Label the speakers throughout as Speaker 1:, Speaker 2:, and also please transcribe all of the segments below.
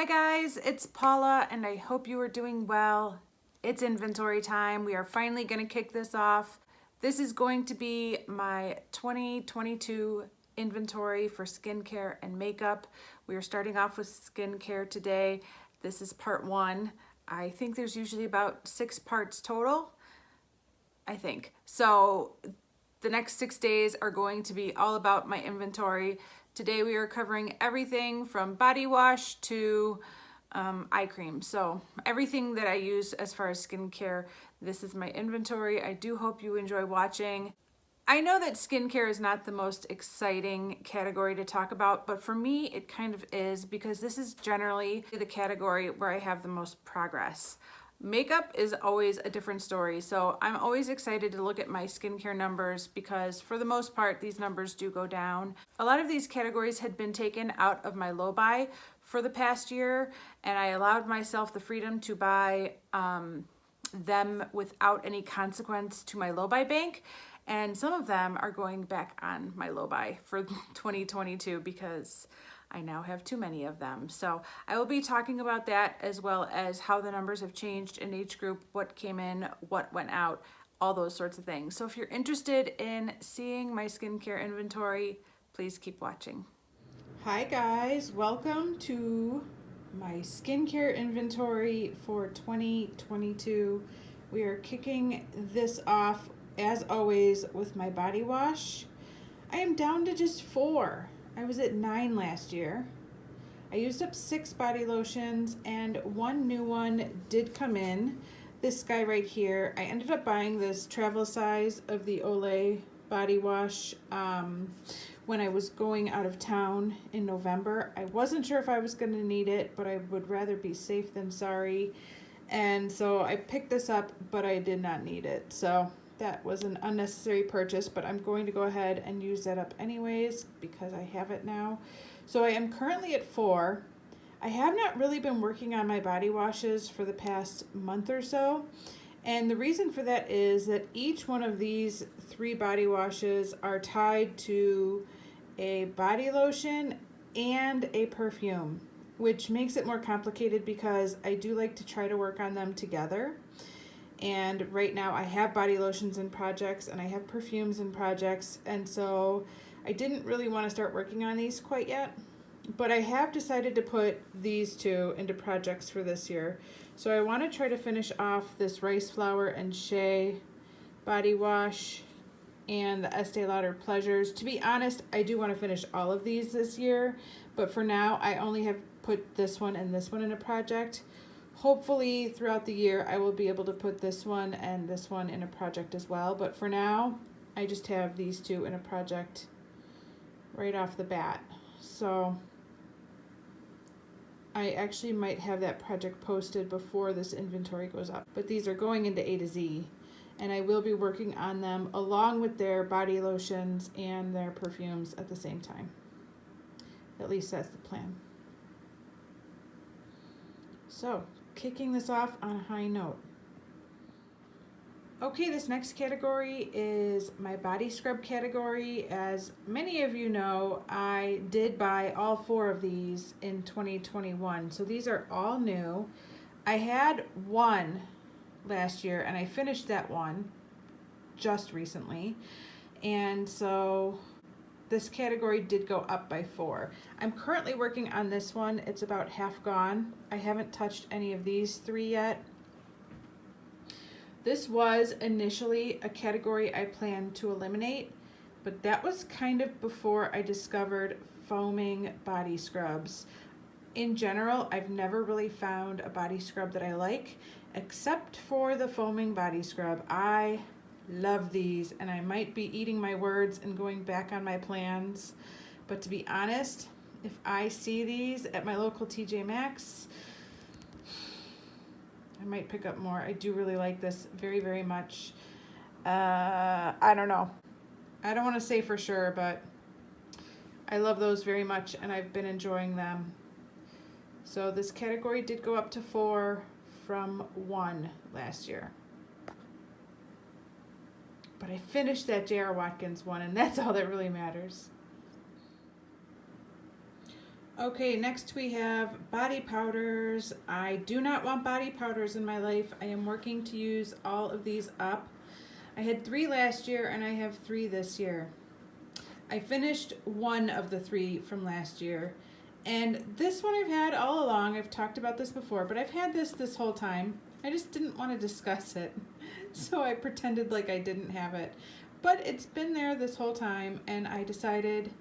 Speaker 1: Hi guys, it's Paula and I hope you are doing well. It's inventory time. We are finally going to kick this off. This is going to be my 2022 inventory for skincare and makeup. We are starting off with skincare today. This is part 1. I think there's usually about 6 parts total. I think. So the next 6 days are going to be all about my inventory. Today we are covering everything from body wash to eye cream. So everything that I use as far as skincare, this is my inventory. I do hope you enjoy watching. I know that skincare is not the most exciting category to talk about, but for me it kind of is because this is generally the category where I have the most progress. Makeup is always a different story, so I'm always excited to look at my skincare numbers because for the most part these numbers do go down. A lot of these categories had been taken out of my low buy for the past year, and I allowed myself the freedom to buy them without any consequence to my low buy bank, and some of them are going back on my low buy for 2022 because I now have too many of them. So I will be talking about that as well as how the numbers have changed in each group, what came in, what went out, all those sorts of things. So if you're interested in seeing my skincare inventory, please keep watching. Hi guys, welcome to my skincare inventory for 2022. We are kicking this off as always with my body wash. I am down to just 4. I was at 9 last year. I used up 6 body lotions and 1 new one did come in. This guy right here. I ended up buying this travel size of the Olay body wash when I was going out of town in November. I wasn't sure if I was going to need it, but I would rather be safe than sorry. And so I picked this up, but I did not need it. So that was an unnecessary purchase, but I'm going to go ahead and use that up anyways because I have it now. So I am currently at 4. I have not really been working on my body washes for the past month or so. And the reason for that is that each one of these 3 body washes are tied to a body lotion and a perfume, which makes it more complicated because I do like to try to work on them together. And right now I have body lotions in projects and I have perfumes in projects, and so I didn't really want to start working on these quite yet, but I have decided to put these 2 into projects for this year. So I want to try to finish off this rice flour and shea body wash and the Estee Lauder Pleasures. To be honest, I do want to finish all of these this year, but for now I only have put this one and this one in a project. Hopefully throughout the year I will be able to put this one and this one in a project as well, but for now I just have these 2 in a project right off the bat. So I actually might have that project posted before this inventory goes up, but these are going into A to Z, and I will be working on them along with their body lotions and their perfumes at the same time. At least that's the plan. So kicking this off on a high note. Okay, this next category is my body scrub category. As many of you know, I did buy all 4 of these in 2021. So these are all new. I had 1 last year and I finished that one just recently. And so this category did go up by 4. I'm currently working on this one. It's about half gone. I haven't touched any of these 3 yet. This was initially a category I planned to eliminate, but that was kind of before I discovered foaming body scrubs. In general, I've never really found a body scrub that I like, except for the foaming body scrub. I love these, and I might be eating my words and going back on my plans, but to be honest, if I see these at my local TJ Maxx, I might pick up more. I do really like this very, very much. I don't know. I don't want to say for sure, but I love those very much and I've been enjoying them. So this category did go up to 4 from 1 last year. But I finished that J.R. Watkins one, and that's all that really matters. Okay, next we have body powders. I do not want body powders in my life. I am working to use all of these up. I had 3 last year and I have 3 this year. I finished 1 of the 3 from last year. And this one I've had all along. I've talked about this before, but I've had this whole time. I just didn't want to discuss it. So I pretended like I didn't have it. But it's been there this whole time, and I decided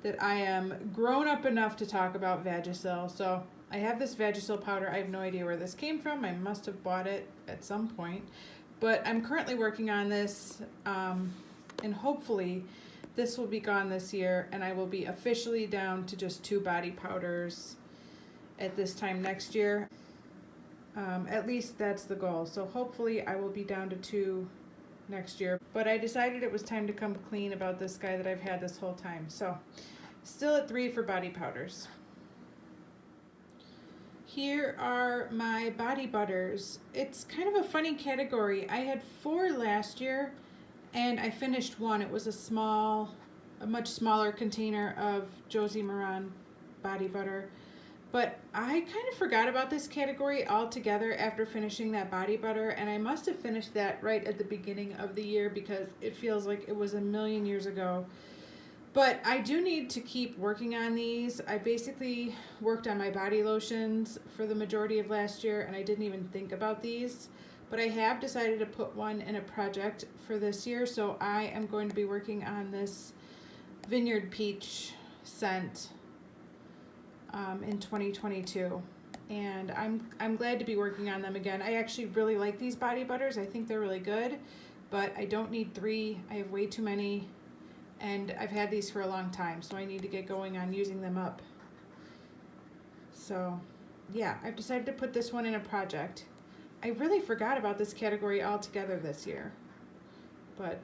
Speaker 1: that I am grown up enough to talk about Vagisil. So I have this Vagisil powder. I have no idea where this came from. I must have bought it at some point. But I'm currently working on this, and hopefully this will be gone this year, and I will be officially down to just 2 body powders at this time next year. At least that's the goal. So hopefully I will be down to 2 next year. But I decided it was time to come clean about this guy that I've had this whole time. So still at 3 for body powders. Here are my body butters. It's kind of a funny category. I had 4 last year and I finished 1. It was a much smaller container of Josie Maran body butter. But I kind of forgot about this category altogether after finishing that body butter, and I must have finished that right at the beginning of the year because it feels like it was a million years ago. But I do need to keep working on these. I basically worked on my body lotions for the majority of last year, and I didn't even think about these. But I have decided to put one in a project for this year, so I am going to be working on this Vineyard Peach scent in 2022, and I'm glad to be working on them again. I actually really like these body butters. I think they're really good, but I don't need 3. I have way too many, and I've had these for a long time, so I need to get going on using them up. So yeah, I've decided to put this one in a project. I really forgot about this category altogether this year, but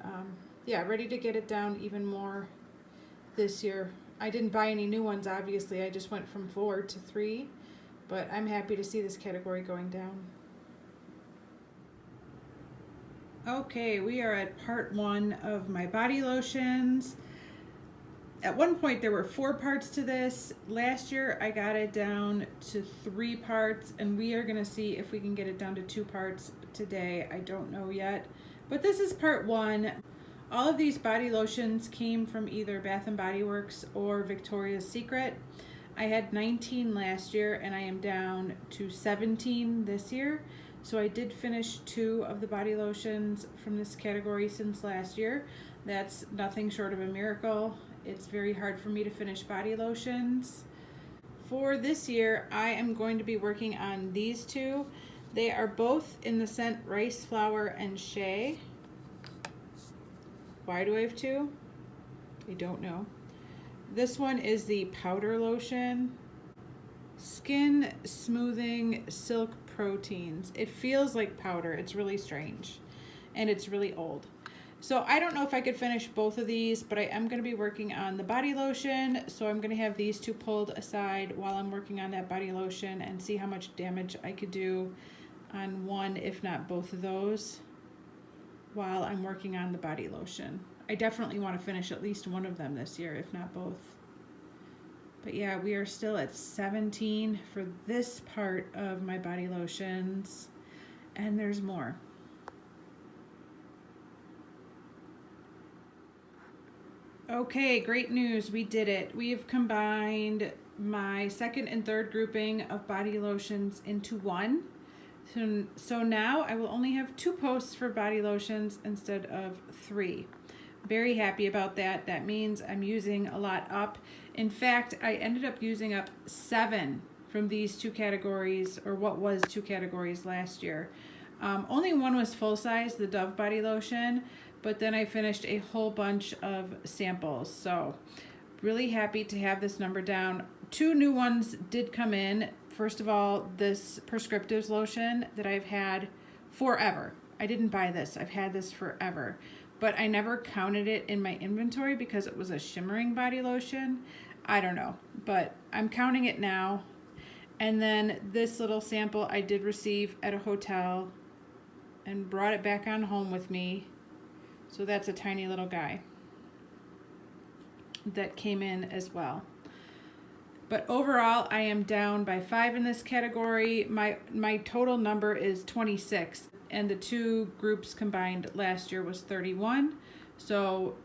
Speaker 1: yeah, ready to get it down even more this year. I didn't buy any new ones, obviously. I just went from 4 to 3, but I'm happy to see this category going down. Okay, we are at part 1 of my body lotions. At one point there were 4 parts to this. Last year I got it down to 3 parts, and we are gonna see if we can get it down to 2 parts today. I don't know yet, but this is part 1. All of these body lotions came from either Bath & Body Works or Victoria's Secret. I had 19 last year and I am down to 17 this year. So I did finish 2 of the body lotions from this category since last year. That's nothing short of a miracle. It's very hard for me to finish body lotions. For this year, I am going to be working on these 2. They are both in the scent Rice Flower and Shea. Why do I have 2? I don't know. This one is the powder lotion. Skin Smoothing Silk Proteins. It feels like powder. It's really strange. And it's really old. So I don't know if I could finish both of these, but I am going to be working on the body lotion. So I'm going to have these 2 pulled aside while I'm working on that body lotion and see how much damage I could do on one, if not both of those, while I'm working on the body lotion. I definitely want to finish at least one of them this year, if not both. But yeah, we are still at 17 for this part of my body lotions, and there's more. Okay, great news, we did it. We have combined my second and third grouping of body lotions into one. So now I will only have 2 posts for body lotions instead of 3. Very happy about that. That means I'm using a lot up. In fact, I ended up using up 7 from these 2 categories, or what was 2 categories last year. Only one was full size, the Dove body lotion, but then I finished a whole bunch of samples. So really happy to have this number down. 2 new ones did come in. First of all, this Prescriptives lotion that I've had forever. I didn't buy this. I've had this forever. But I never counted it in my inventory because it was a shimmering body lotion. I don't know, but I'm counting it now. And then this little sample I did receive at a hotel and brought it back on home with me. So that's a tiny little guy that came in as well. But overall, I am down by 5 in this category. My total number is 26, and the two groups combined last year was 31. So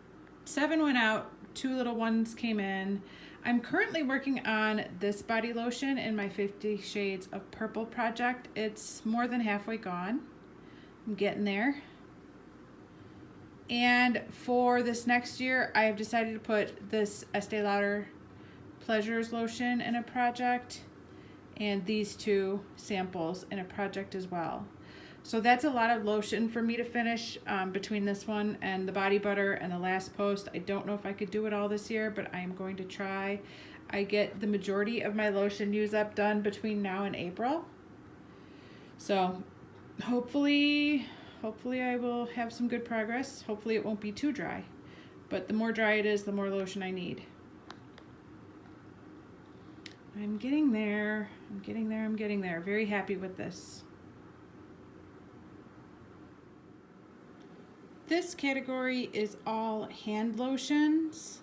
Speaker 1: 7 went out, 2 little ones came in. I'm currently working on this body lotion in my 50 Shades of Purple project. It's more than halfway gone. I'm getting there. And for this next year, I have decided to put this Estee Lauder Pleasures lotion in a project, and these 2 samples in a project as well. So that's a lot of lotion for me to finish between this one and the body butter and the last post. I don't know if I could do it all this year, but I am going to try. I get the majority of my lotion use up done between now and April. So hopefully I will have some good progress. Hopefully it won't be too dry, but the more dry it is, the more lotion I need. I'm getting there. I'm getting there. Very happy with this. This category is all hand lotions.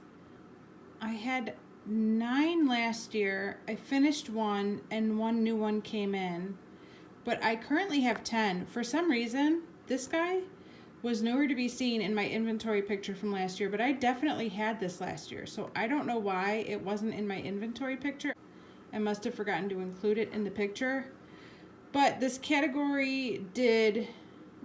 Speaker 1: I had 9 last year. I finished 1 and 1 new one came in, but I currently have 10. For some reason, this guy was nowhere to be seen in my inventory picture from last year, but I definitely had this last year, so I don't know why it wasn't in my inventory picture. I must have forgotten to include it in the picture. But this category did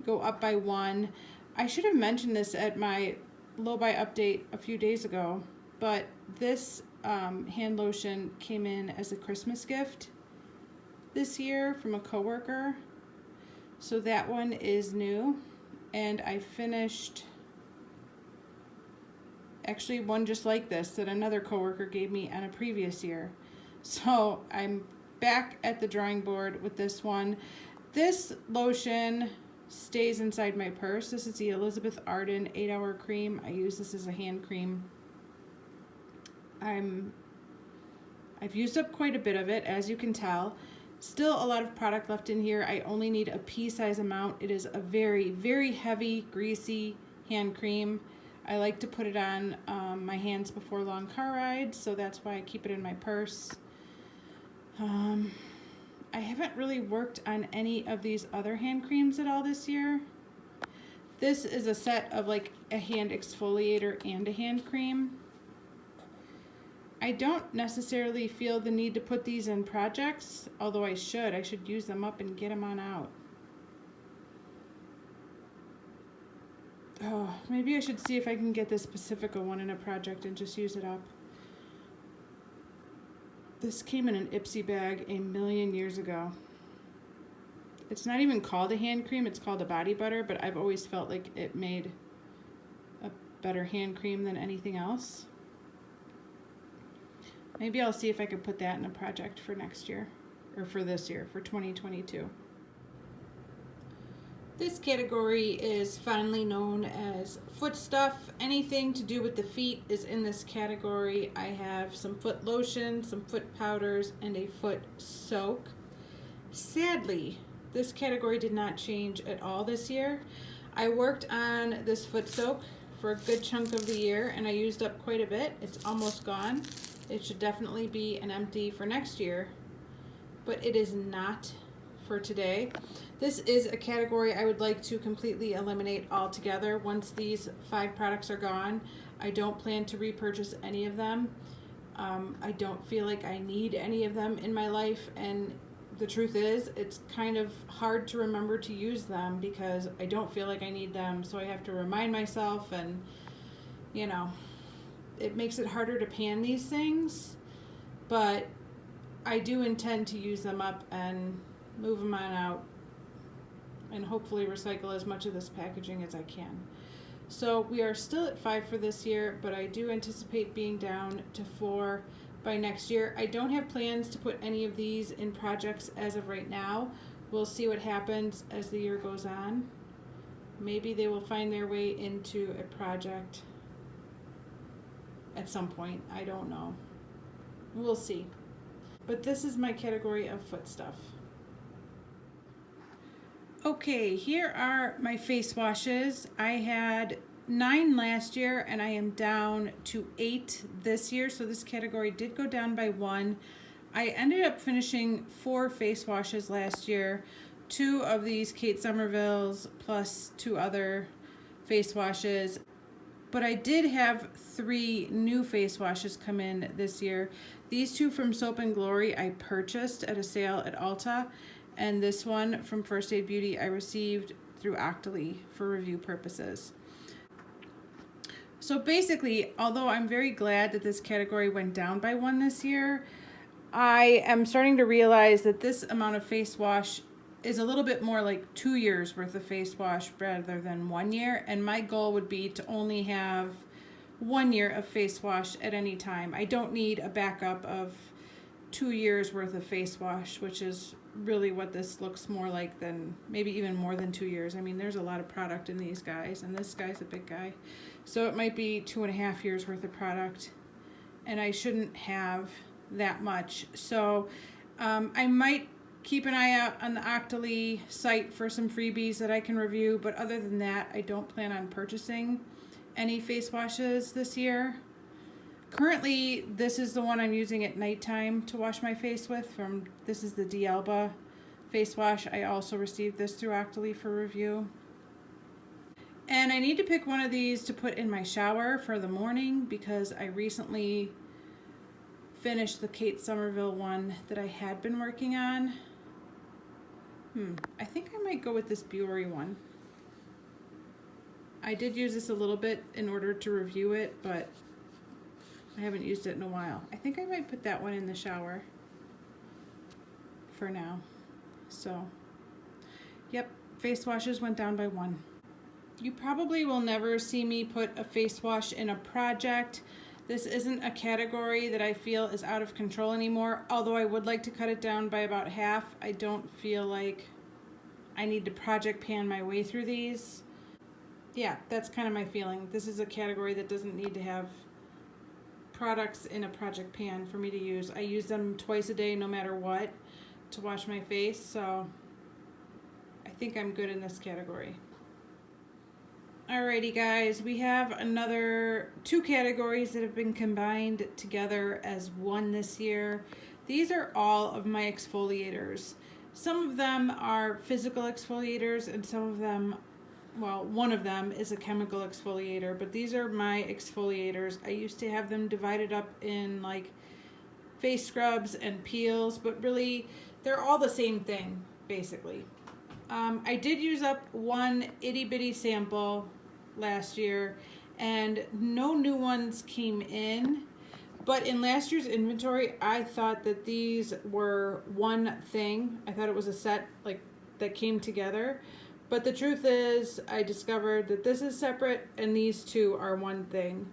Speaker 1: go up by 1. I should have mentioned this at my low buy update a few days ago, but this hand lotion came in as a Christmas gift this year from a coworker. So that one is new, and I finished actually one just like this that another coworker gave me on a previous year. So I'm back at the drawing board with this one. This lotion stays inside my purse. This is the Elizabeth Arden 8-Hour Cream. I use this as a hand cream. I've used up quite a bit of it, as you can tell. Still a lot of product left in here. I only need a pea-size amount. It is a very, very heavy, greasy hand cream. I like to put it on my hands before long car rides, so that's why I keep it in my purse. I haven't really worked on any of these other hand creams at all this year. This is a set of like a hand exfoliator and a hand cream. I don't necessarily feel the need to put these in projects, although I should use them up and get them on out. Oh, maybe I should see if I can get this Pacifica one in a project and just use it up. This came in an Ipsy bag a million years ago. It's not even called a hand cream, it's called a body butter, but I've always felt like it made a better hand cream than anything else. Maybe I'll see if I could put that in a project for next year, or for this year, for 2022. This category is fondly known as foot stuff. Anything to do with the feet is in this category. I have some foot lotion, some foot powders, and a foot soak. Sadly, this category did not change at all this year. I worked on this foot soak for a good chunk of the year, and I used up quite a bit. It's almost gone. It should definitely be an empty for next year, but it is not for today. This is a category I would like to completely eliminate altogether. Once these 5 products are gone, I don't plan to repurchase any of them. I don't feel like I need any of them in my life, and the truth is, it's kind of hard to remember to use them because I don't feel like I need them, so I have to remind myself, and you know, it makes it harder to pan these things, but I do intend to use them up and move them on out and hopefully recycle as much of this packaging as I can. So we are still at 5 for this year, but I do anticipate being down to 4 by next year. I don't have plans to put any of these in projects as of right now. We'll see what happens as the year goes on. Maybe they will find their way into a project at some point. I don't know. We'll see. But this is my category of foot stuff. Okay, here are my face washes. I had 9 last year, and I am down to 8 this year. So this category did go down by 1. I ended up finishing 4 face washes last year. 2 of these Kate Somerville's plus 2 other face washes. But I did have 3 new face washes come in this year. These 2 from Soap and Glory I purchased at a sale at Ulta, and this one from First Aid Beauty I received through Octoly for review purposes. So basically, although I'm very glad that this category went down by 1 this year, I am starting to realize that this amount of face wash is a little bit more like 2 years worth of face wash rather than 1 year. And my goal would be to only have 1 year of face wash at any time. I don't need a backup of 2 years worth of face wash, which is really what this looks more like, than maybe even more than 2 years. I mean, there's a lot of product in these guys, and this guy's a big guy. So it might be 2.5 years worth of product, and I shouldn't have that much. So I might keep an eye out on the Octoly site for some freebies that I can review, but other than that, I don't plan on purchasing any face washes this year. Currently, this is the one I'm using at nighttime to wash my face with. This is the D'Alba face wash. I also received this through Octoly for review. And I need to pick one of these to put in my shower for the morning, because I recently finished the Kate Somerville one that I had been working on. I think I might go with this Buoy one. I did use this a little bit in order to review it, but I haven't used it in a while. I think I might put that one in the shower for now. So, yep, face washes went down by 1. You probably will never see me put a face wash in a project. This isn't a category that I feel is out of control anymore, although I would like to cut it down by about half. I don't feel like I need to project pan my way through these. Yeah, that's kind of my feeling. This is a category that doesn't need to have products in a project pan for me to use. I use them twice a day no matter what to wash my face, so I think I'm good in this category. Alrighty guys, we have another 2 categories that have been combined together as one this year. These are all of my exfoliators. Some of them are physical exfoliators, and some of them, well, one of them is a chemical exfoliator, but these are my exfoliators. I used to have them divided up in like face scrubs and peels, but really they're all the same thing basically. I did use up one itty bitty sample last year, and no new ones came in, but in last year's inventory I thought that these were one thing. I thought it was a set like that came together, but the truth is I discovered that this is separate and these 2 are one thing.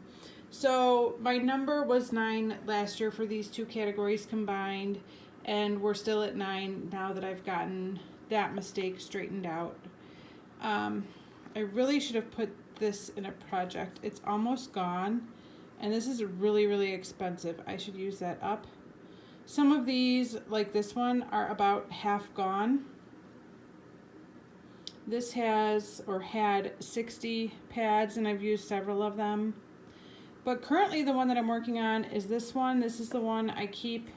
Speaker 1: So my number was 9 last year for these 2 categories combined, and we're still at 9 now that I've gotten that mistake straightened out. I really should have put this in a project. It's almost gone, and this is really, really expensive. I should use that up. Some of these, like this one, are about half gone. This has, or had, 60 pads, and I've used several of them. But currently the one that I'm working on is this one. This is the one I keep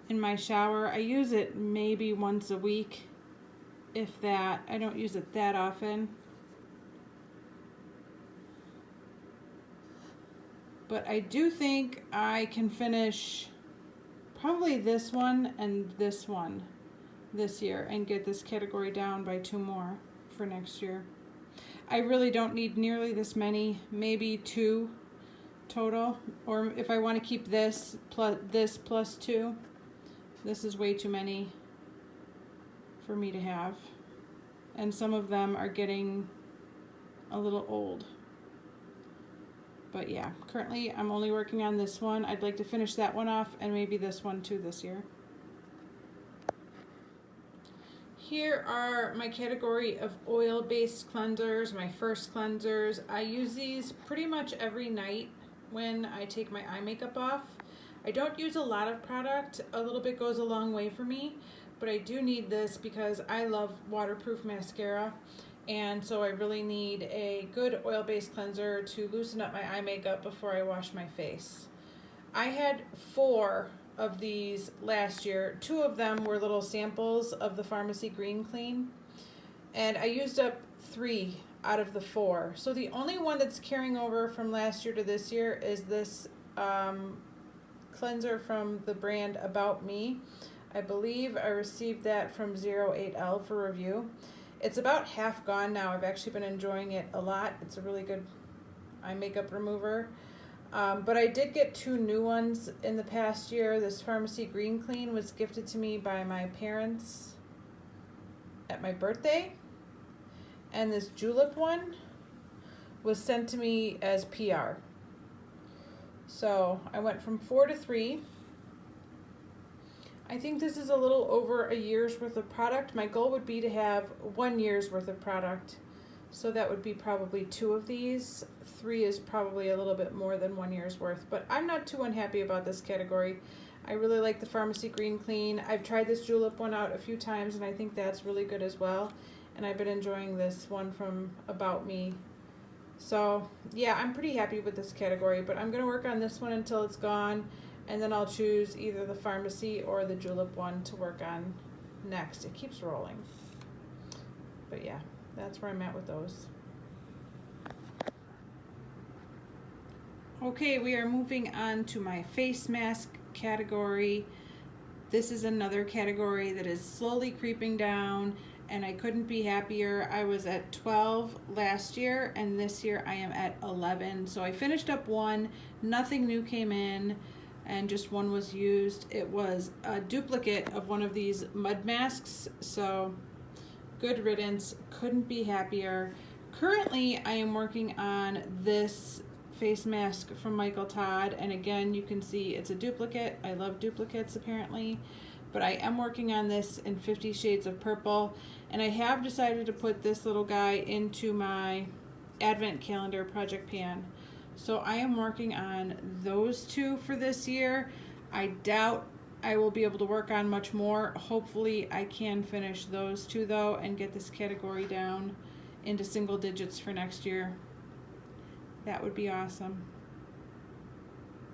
Speaker 1: in my shower. I use it maybe once a week, if that. I don't use it that often. But I do think I can finish probably this one and this one this year and get this category down by 2 more for next year. I really don't need nearly this many, maybe 2 total, or if I want to keep this plus 2, this is way too many for me to have, and some of them are getting a little old. But yeah, currently I'm only working on this one. I'd like to finish that one off, and maybe this one too this year. Here are my category of oil-based cleansers, my first cleansers. I use these pretty much every night when I take my eye makeup off. I don't use a lot of product. A little bit goes a long way for me, but I do need this because I love waterproof mascara. And so I really need a good oil-based cleanser to loosen up my eye makeup before I wash my face. I had 4 of these last year. 2 of them were little samples of the Pharmacy Green Clean, and I used up 3 out of the 4. So the only one that's carrying over from last year to this year is this cleanser from the brand About Me. I believe I received that from 08L for review. It's about half gone now. I've actually been enjoying it a lot. It's a really good eye makeup remover. But I did get 2 new ones in the past year. This Pharmacy Green Clean was gifted to me by my parents at my birthday. And this Julep one was sent to me as PR. So I went from 4 to 3. I think this is a little over a year's worth of product. My goal would be to have 1 year's worth of product. So that would be probably 2 of these. 3 is probably a little bit more than 1 year's worth, but I'm not too unhappy about this category. I really like the Pharmacy Green Clean. I've tried this Julep one out a few times and I think that's really good as well. And I've been enjoying this one from About Me. So yeah, I'm pretty happy with this category, but I'm gonna work on this one until it's gone, and then I'll choose either the Pharmacy or the Julep one to work on next. It keeps rolling. But yeah, that's where I'm at with those. Okay, we are moving on to my face mask category. This is another category that is slowly creeping down, and I couldn't be happier. I was at 12 last year, and this year I am at 11. So I finished up 1, nothing new came in, and just 1 was used. It was a duplicate of one of these mud masks, so good riddance, couldn't be happier. Currently, I am working on this face mask from Michael Todd, and again, you can see it's a duplicate. I love duplicates apparently, but I am working on this in 50 Shades of Purple, and I have decided to put this little guy into my Advent Calendar project pan. So I am working on those 2 for this year. I doubt I will be able to work on much more. Hopefully I can finish those 2 though and get this category down into single digits for next year. That would be awesome.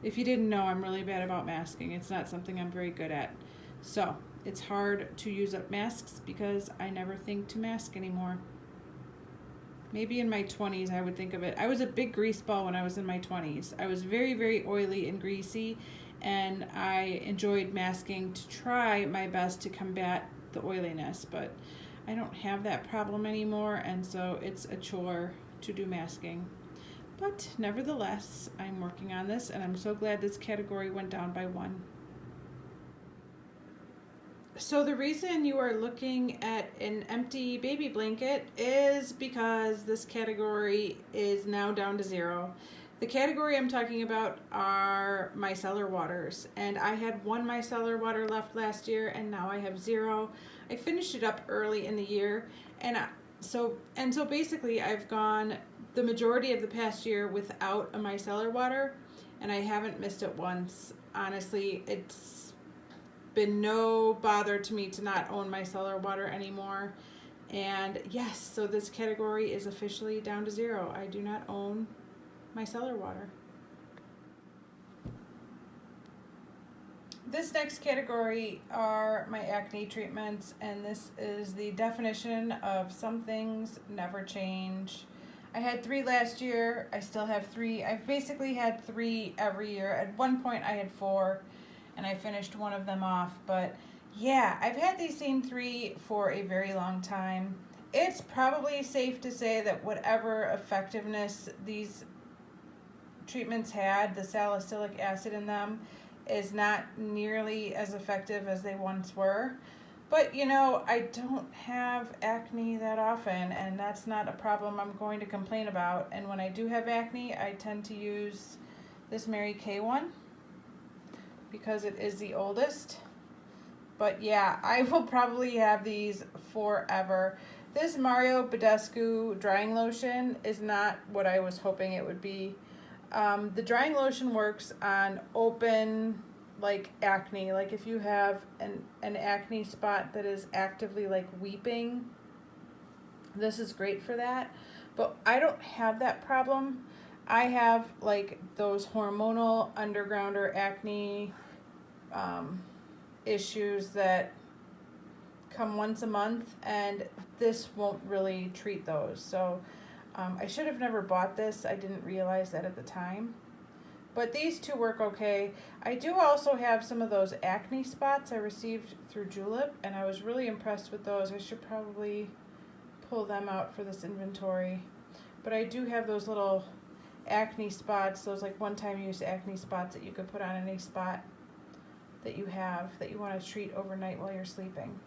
Speaker 1: If you didn't know, I'm really bad about masking. It's not something I'm very good at. So it's hard to use up masks because I never think to mask anymore. Maybe in my 20s I would think of it. I was a big grease ball when I was in my 20s. I was very, very oily and greasy, and I enjoyed masking to try my best to combat the oiliness, but I don't have that problem anymore, and so it's a chore to do masking. But nevertheless, I'm working on this, and I'm so glad this category went down by 1. So the reason you are looking at an empty baby blanket is because this category is now down to 0. The category I'm talking about are micellar waters, and I had 1 micellar water left last year, and now I have 0. I finished it up early in the year, and so basically I've gone the majority of the past year without a micellar water, and I haven't missed it once. Honestly, it's been no bother to me to not own micellar water anymore. And yes, so this category is officially down to 0. I do not own micellar water. This next category are my acne treatments, and this is the definition of some things never change. I had 3 last year. I still have 3. I've basically had 3 every year. At one point I had 4, and I finished 1 of them off. But yeah, I've had these same 3 for a very long time. It's probably safe to say that whatever effectiveness these treatments had, the salicylic acid in them, is not nearly as effective as they once were. But you know, I don't have acne that often, and that's not a problem I'm going to complain about. And when I do have acne, I tend to use this Mary Kay one because it is the oldest. But yeah, I will probably have these forever. This Mario Badescu drying lotion is not what I was hoping it would be. The drying lotion works on open, like acne, like if you have an acne spot that is actively like weeping, This is great for that, but I don't have that problem. I have like those hormonal undergrounder acne issues that come once a month, and this won't really treat those. So I should have never bought this. I didn't realize that at the time. But these two work okay. I do also have some of those acne spots I received through Julep, and I was really impressed with those. I should probably pull them out for this inventory. But I do have those little acne spots, those like one-time use acne spots that you could put on any spot that you have that you want to treat overnight while you're sleeping.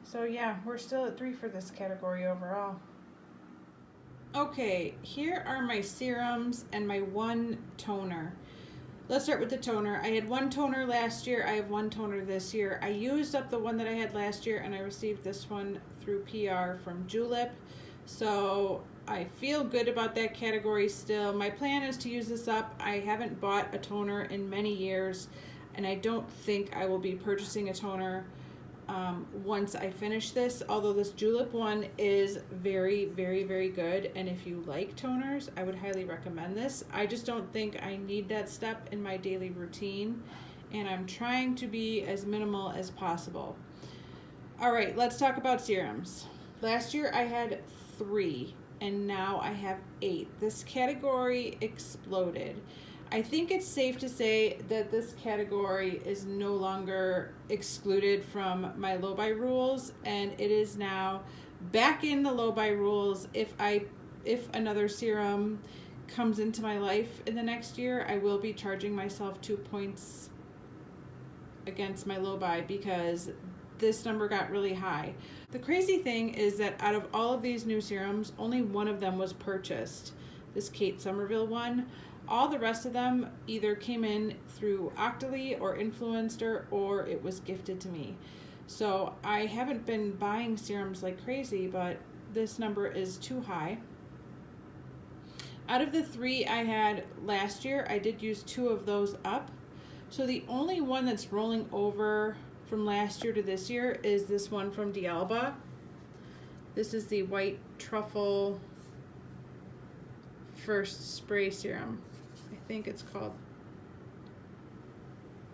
Speaker 1: So yeah, we're still at 3 for this category overall. Okay, here are my serums and my one toner. Let's start with the toner. I had one toner last year. I have one toner this year. I used up the one that I had last year, and I received this one through PR from Julep. So I feel good about that category still. My plan is to use this up. I haven't bought a toner in many years, and I don't think I will be purchasing a toner once I finish this, although this Julep one is very, very, very good, and if you like toners, I would highly recommend this. I just don't think I need that step in my daily routine, and I'm trying to be as minimal as possible. All right, let's talk about serums. Last year I had 3, and now I have 8. This category exploded. I think it's safe to say that this category is no longer excluded from my low-buy rules, and it is now back in the low-buy rules. If another serum comes into my life in the next year, I will be charging myself 2 points against my low-buy because this number got really high. The crazy thing is that out of all of these new serums, only one of them was purchased, this Kate Somerville one. All the rest of them either came in through Octoly or Influencer, or it was gifted to me. So I haven't been buying serums like crazy, but this number is too high. Out of the 3 I had last year, I did use 2 of those up. So the only one that's rolling over from last year to this year is this one from D'Alba. This is the White Truffle First Spray Serum. I think it's called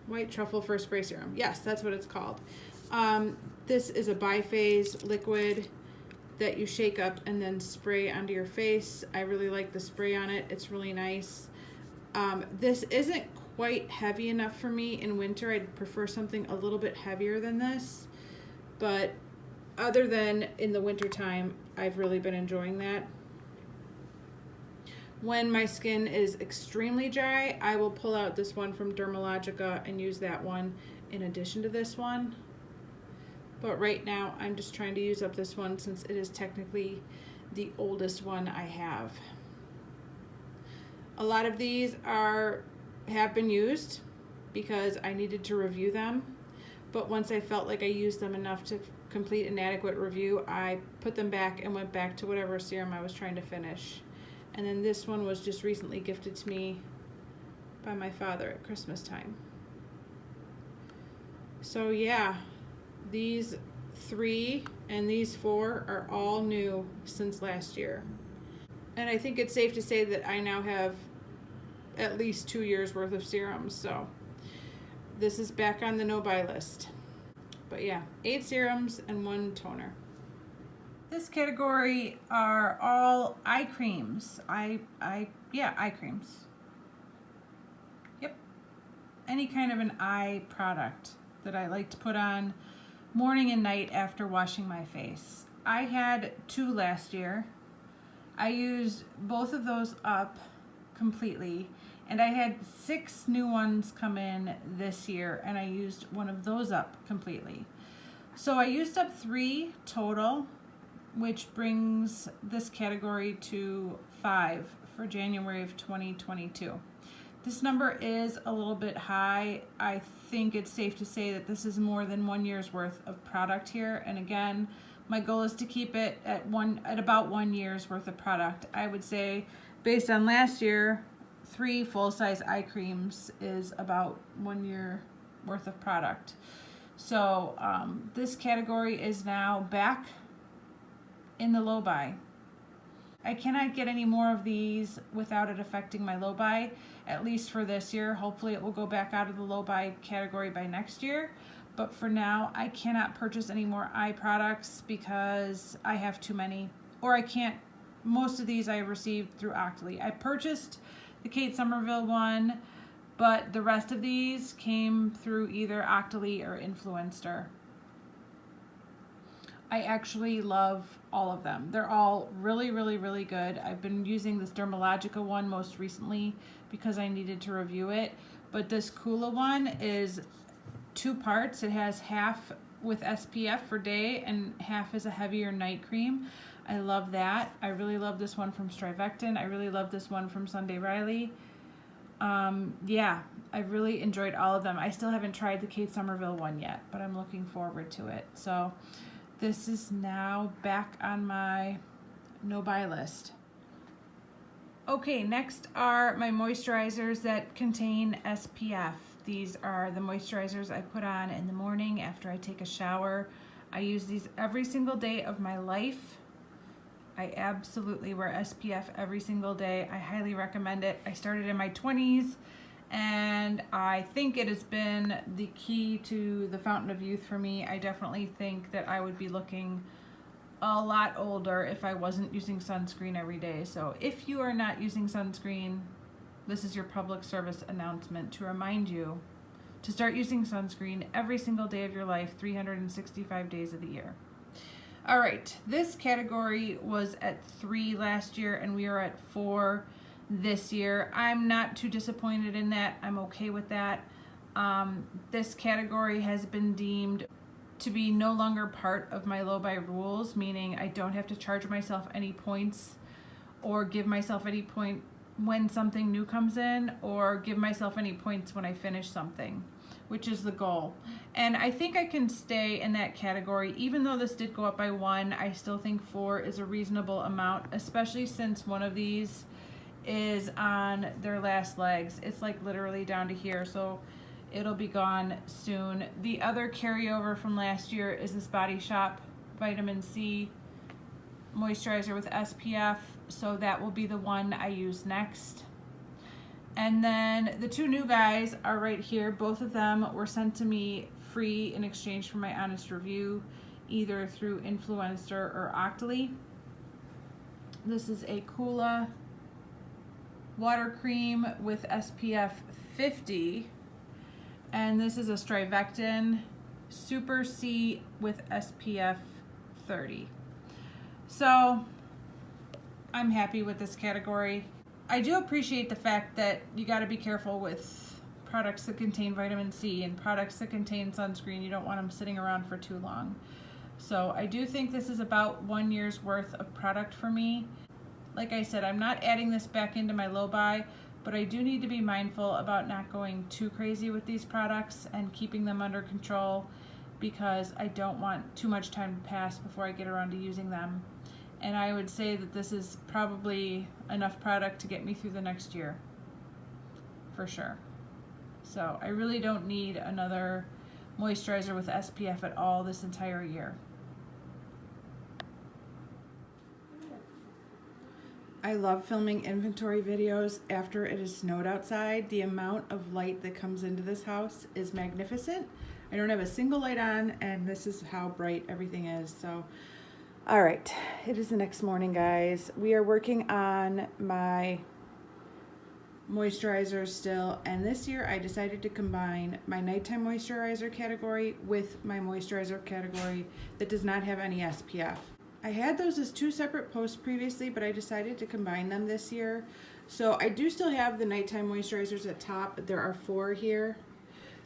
Speaker 1: White Truffle First Spray Serum. Yes, that's what it's called. This is a biphase liquid that you shake up and then spray onto your face. I really like the spray on it. It's really nice. This isn't quite heavy enough for me in winter. I'd prefer something a little bit heavier than this. But other than in the winter time, I've really been enjoying that. When my skin is extremely dry, I will pull out this one from Dermalogica and use that one in addition to this one. But right now, I'm just trying to use up this one since it is technically the oldest one I have. A lot of these have been used because I needed to review them. But once I felt like I used them enough to complete an adequate review, I put them back and went back to whatever serum I was trying to finish. And then this one was just recently gifted to me by my father at Christmas time. So yeah, these 3 and these 4 are all new since last year. And I think it's safe to say that I now have at least 2 years worth of serums. So this is back on the no-buy list. But yeah, 8 serums and 1 toner. This category are all eye creams. Eye creams. Yep. Any kind of an eye product that I like to put on morning and night after washing my face. I had 2 last year. I used both of those up completely, and I had 6 new ones come in this year, and I used one of those up completely. So I used up 3 total, which brings this category to 5 for January of 2022. This number is a little bit high. I think it's safe to say that this is more than 1 year's worth of product here. And again, my goal is to keep it at about 1 year's worth of product. I would say based on last year, 3 full-size eye creams is about 1 year worth of product. So this category is now back in the low-buy. I cannot get any more of these without it affecting my low-buy, at least for this year. Hopefully it will go back out of the low-buy category by next year. But for now, I cannot purchase any more eye products because I have too many. Or I can't, most of these I received through Octoly. I purchased the Kate Somerville one, but the rest of these came through either Octoly or Influencer. I actually love all of them. They're all really, really, really good. I've been using this Dermalogica one most recently because I needed to review it. But this Coola one is 2 parts. It has half with SPF for day and half is a heavier night cream. I love that. I really love this one from Strivectin. I really love this one from Sunday Riley. Yeah, I've really enjoyed all of them. I still haven't tried the Kate Somerville one yet, but I'm looking forward to it. So this is now back on my no-buy list. Okay, next are my moisturizers that contain SPF. These are the moisturizers I put on in the morning after I take a shower. I use these every single day of my life. I absolutely wear SPF every single day. I highly recommend it. I started in my 20s and I think it has been the key to the fountain of youth for me. I definitely think that I would be looking a lot older if I wasn't using sunscreen every day. So if you are not using sunscreen, this is your public service announcement to remind you to start using sunscreen every single day of your life, 365 days of the year. All right, this category was at 3 last year and we are at 4 this year. I'm not too disappointed in that. I'm okay with that. This category has been deemed to be no longer part of my low-buy rules, meaning I don't have to charge myself any points or give myself any point when something new comes in, or give myself any points when I finish something, which is the goal. And I think I can stay in that category. Even though this did go up by 1, I still think 4 is a reasonable amount, especially since one of these is on their last legs. It's like literally down to here, so it'll be gone soon. The other carryover from last year is this Body Shop Vitamin C moisturizer with SPF, so that will be the one I use next. And then the 2 new guys are right here. Both of them were sent to me free in exchange for my honest review, either through Influencer or Octoly. This is a Coola water cream with SPF 50, and this is a Strivectin Super C with SPF 30. So I'm happy with this category. I do appreciate the fact that you got to be careful with products that contain vitamin C and products that contain sunscreen. You don't want them sitting around for too long. So I do think this is about 1 year's worth of product for me. Like I said, I'm not adding this back into my low buy, but I do need to be mindful about not going too crazy with these products and keeping them under control, because I don't want too much time to pass before I get around to using them. And I would say that this is probably enough product to get me through the next year, for sure. So I really don't need another moisturizer with SPF at all this entire year. I love filming inventory videos after it has snowed outside. The amount of light that comes into this house is magnificent. I don't have a single light on, and this is how bright everything is. So, all right, it is the next morning, guys. We are working on my moisturizers still, and this year I decided to combine my nighttime moisturizer category with my moisturizer category that does not have any SPF. I had those as 2 separate posts previously, but I decided to combine them this year. So I do still have the nighttime moisturizers at top, but there are 4 here.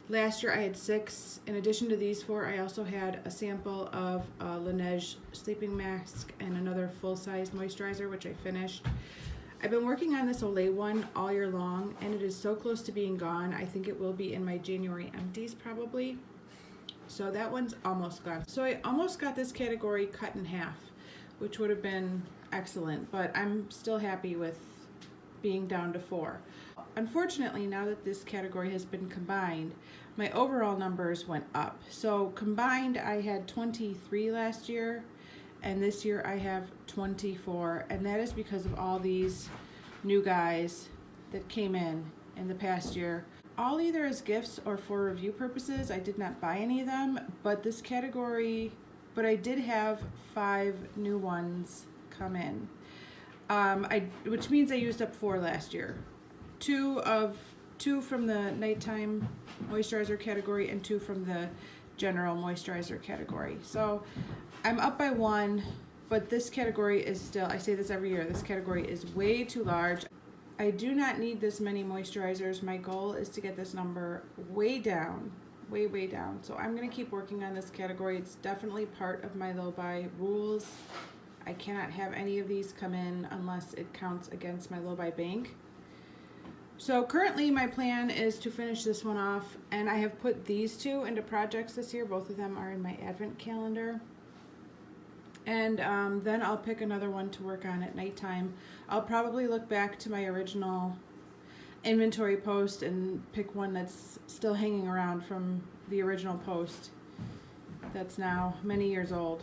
Speaker 1: Last year I had 6. In addition to these 4, I also had a sample of Laneige sleeping mask and another full-size moisturizer, which I finished. I've been working on this Olay one all year long, and it is so close to being gone. I think it will be in my January empties probably. So that one's almost gone. So I almost got this category cut in half, which would have been excellent, but I'm still happy with being down to 4. Unfortunately, now that this category has been combined, my overall numbers went up. So combined, I had 23 last year, and this year I have 24, and that is because of all these new guys that came in the past year, all either as gifts or for review purposes. I did not buy any of them, but this category, but I did have 5 new ones come in, which means I used up 4 last year. 2 from the nighttime moisturizer category and 2 from the general moisturizer category. So I'm up by 1, but this category is still, I say this every year, this category is way too large. I do not need this many moisturizers. My goal is to get this number way down, way down. So I'm gonna keep working on this category. It's definitely part of my low buy rules. I cannot have any of these come in unless it counts against my low buy bank. So currently my plan is to finish this one off, and I have put these 2 into projects this year. Both of them are in my advent calendar. And then I'll pick another one to work on at nighttime. I'll probably look back to my original inventory post and pick one that's still hanging around from the original post that's now many years old.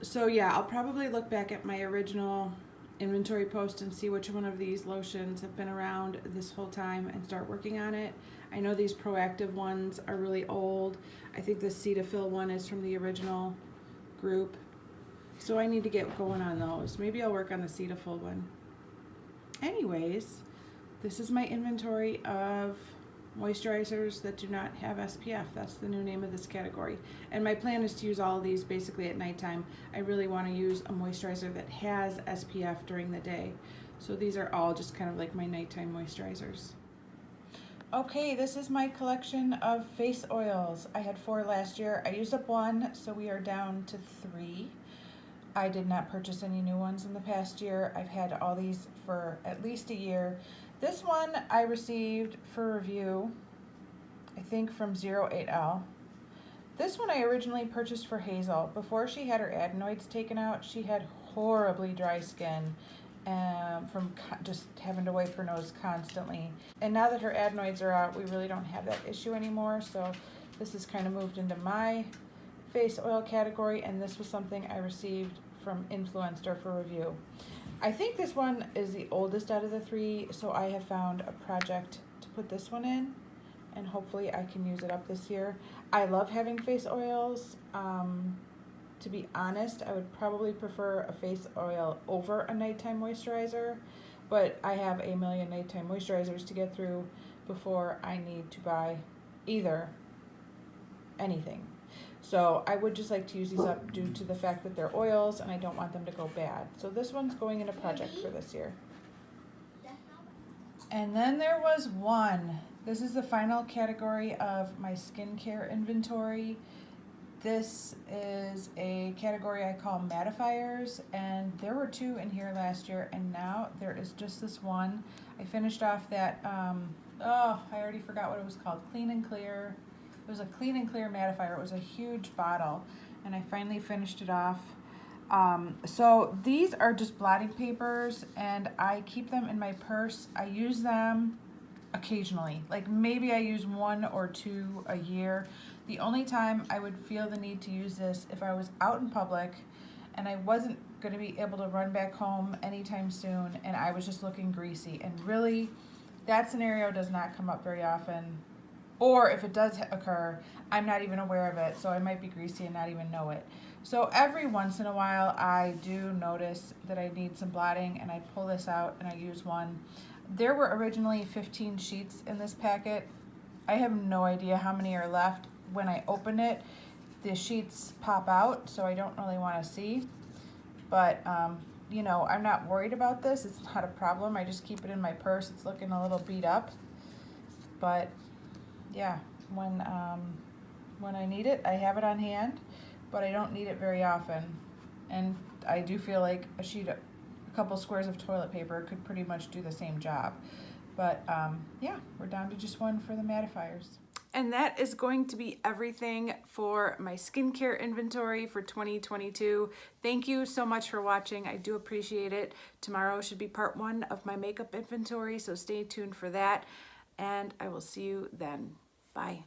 Speaker 1: So yeah, I'll probably look back at my original inventory post and see which one of these lotions have been around this whole time and start working on it. I know these Proactive ones are really old. I think the Cetaphil one is from the original group. So I need to get going on those. Maybe I'll work on the Cetaphil one. Anyways, this is my inventory of moisturizers that do not have SPF. That's the new name of this category. And my plan is to use all of these basically at nighttime. I really want to use a moisturizer that has SPF during the day. So these are all just kind of like my nighttime moisturizers. Okay, this is my collection of face oils. I had 4 last year. I used up 1, so we are down to 3. I did not purchase any new ones in the past year. I've had all these for at least a year. This one I received for review, I think from 08L. This one I originally purchased for Hazel. Before she had her adenoids taken out, she had horribly dry skin from just having to wipe her nose constantly. And now that her adenoids are out, we really don't have that issue anymore. So this has kind of moved into my face oil category, and this was something I received from Influencer for review. I think this one is the oldest out of the 3, so I have found a project to put this one in, and hopefully I can use it up this year. I love having face oils. To be honest, I would probably prefer a face oil over a nighttime moisturizer, but I have a million nighttime moisturizers to get through before I need to buy either anything. So I would just like to use these up due to the fact that they're oils and I don't want them to go bad. So this one's going in a project for this year. And then there was one. This is the final category of my skincare inventory. This is a category I call Mattifiers, and there were 2 in here last year, and now there is just this one. I finished off that, I already forgot what it was called, Clean and Clear. It was a Clean and Clear mattifier. It was a huge bottle, and I finally finished it off. So these are just blotting papers, and I keep them in my purse. I use them occasionally. Like maybe I use 1 or 2 a year. The only time I would feel the need to use this if I was out in public and I wasn't going to be able to run back home anytime soon and I was just looking greasy. And really, that scenario does not come up very often. Or if it does occur, I'm not even aware of it, so I might be greasy and not even know it. So every once in a while, I do notice that I need some blotting, and I pull this out and I use one. There were originally 15 sheets in this packet. I have no idea how many are left. When I open it, the sheets pop out, so I don't really want to see. But, you know, I'm not worried about this. It's not a problem. I just keep it in my purse. It's looking a little beat up, but yeah, when I need it, I have it on hand, but I don't need it very often. And I do feel like a couple squares of toilet paper could pretty much do the same job. But yeah, we're down to just 1 for the mattifiers. And that is going to be everything for my skincare inventory for 2022. Thank you so much for watching. I do appreciate it. Tomorrow should be part 1 of my makeup inventory, so stay tuned for that. And I will see you then. Bye.